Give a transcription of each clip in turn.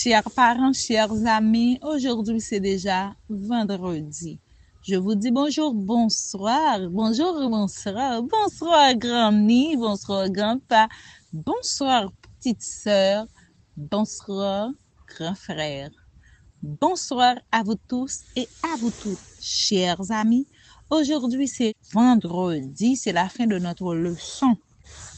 Chers parents, chers amis, aujourd'hui c'est déjà vendredi. Je vous dis bonjour, bonsoir, bonjour, bonsoir, bonsoir grand-mie, bonsoir grand-papa, bonsoir petite sœur, bonsoir grand frère. Bonsoir à vous tous et à vous toutes, chers amis. Aujourd'hui c'est vendredi, c'est la fin de notre leçon.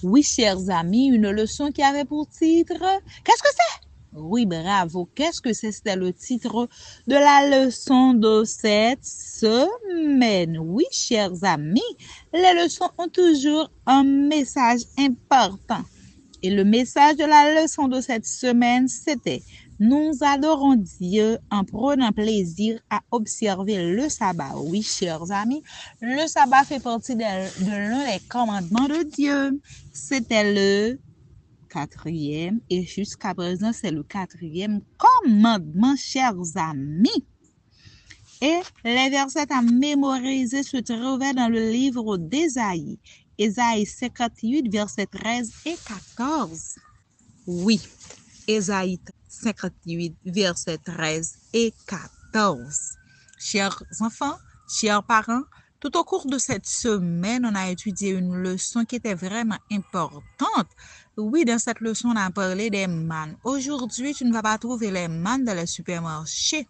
Oui, chers amis, une leçon qui avait pour titre... Qu'est-ce que c'est? Oui, bravo. Qu'est-ce que c'est? C'était le titre de la leçon de cette semaine. Oui, chers amis, les leçons ont toujours un message important. Et le message de la leçon de cette semaine, c'était: nous adorons Dieu en prenant plaisir à observer le sabbat. Oui, chers amis, le sabbat fait partie de l'un des commandements de Dieu. C'était le quatrième et jusqu'à présent, c'est le quatrième commandement, chers amis. Et les versets à mémoriser se trouvaient dans le livre d'Ésaïe. Ésaïe 58, versets 13 et 14. Oui, Ésaïe 58, versets 13 et 14. Chers enfants, chers parents, tout au cours de cette semaine, on a étudié une leçon qui était vraiment importante. Oui, dans cette leçon, on a parlé des mannes. Aujourd'hui, tu ne vas pas trouver les mannes dans les supermarchés.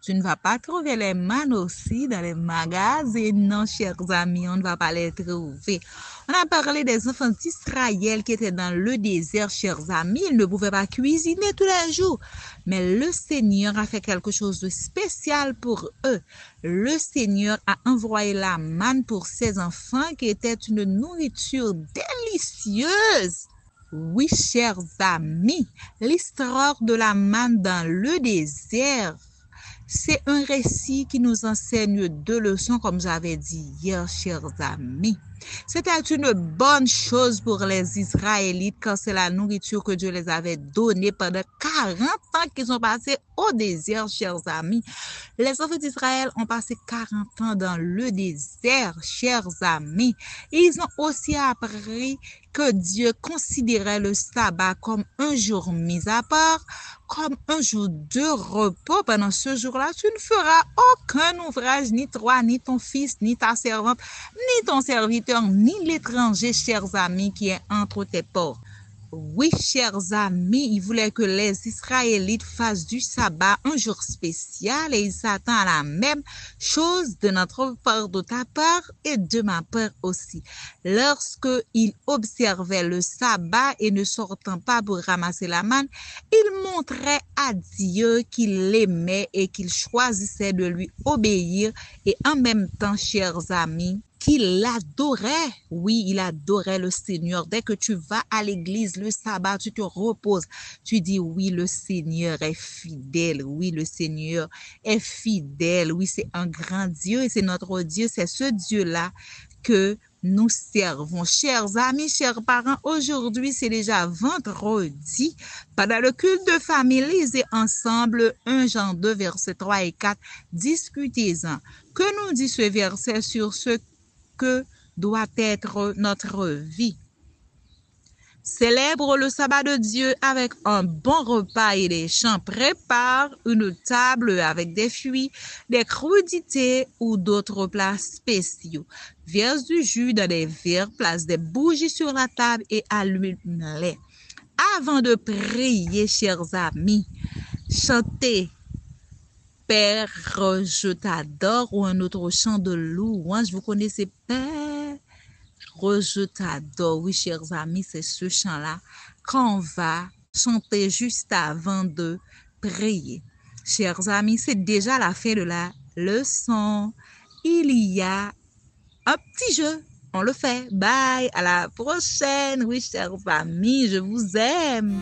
Tu ne vas pas trouver les mannes aussi dans les magasins. Non, chers amis, on ne va pas les trouver. On a parlé des enfants d'Israël qui étaient dans le désert, chers amis. Ils ne pouvaient pas cuisiner tous les jours. Mais le Seigneur a fait quelque chose de spécial pour eux. Le Seigneur a envoyé la manne pour ces enfants qui était une nourriture délicieuse. Oui, chers amis, l'histoire de la manne dans le désert, c'est un récit qui nous enseigne deux leçons, comme j'avais dit hier, chers amis. C'était une bonne chose pour les Israélites quand c'est la nourriture que Dieu les avait donnée pendant 40 ans qu'ils ont passé au désert, chers amis. Les enfants d'Israël ont passé 40 ans dans le désert, chers amis. Ils ont aussi appris que Dieu considérait le sabbat comme un jour mis à part, comme un jour de repos. Pendant ce jour-là, tu ne feras aucun ouvrage, ni toi, ni ton fils, ni ta servante, ni ton serviteur, ni l'étranger, chers amis, qui est entre tes portes. Oui, chers amis, il voulait que les Israélites fassent du sabbat un jour spécial et il s'attend à la même chose de notre part, de ta part et de ma part aussi. Lorsque il observait le sabbat et ne sortant pas pour ramasser la manne, il montrait à Dieu qu'il l'aimait et qu'il choisissait de lui obéir et en même temps, chers amis, qu'il adorait. Oui, il adorait le Seigneur. Dès que tu vas à l'église, le sabbat, tu te reposes. Tu dis, oui, le Seigneur est fidèle. Oui, le Seigneur est fidèle. Oui, c'est un grand Dieu et c'est notre Dieu. C'est ce Dieu-là que nous servons. Chers amis, chers parents, aujourd'hui, c'est déjà vendredi. Pendant le culte de famille, lisez ensemble 1 Jean 2, versets 3 et 4. Discutez-en. Que nous dit ce verset sur ce que doit être notre vie? Célèbre le sabbat de Dieu avec un bon repas et des chants. Prépare une table avec des fruits, des crudités ou d'autres plats spéciaux. Verse du jus dans des verres, place des bougies sur la table et allume-les. Avant de prier, chers amis, chantez Père, je t'adore ou un autre chant de louange. Vous connaissez Père, je t'adore. Oui, chers amis, c'est ce chant-là qu'on va chanter juste avant de prier. Chers amis, c'est déjà la fin de la leçon. Il y a un petit jeu. On le fait. Bye. À la prochaine. Oui, chers amis, je vous aime.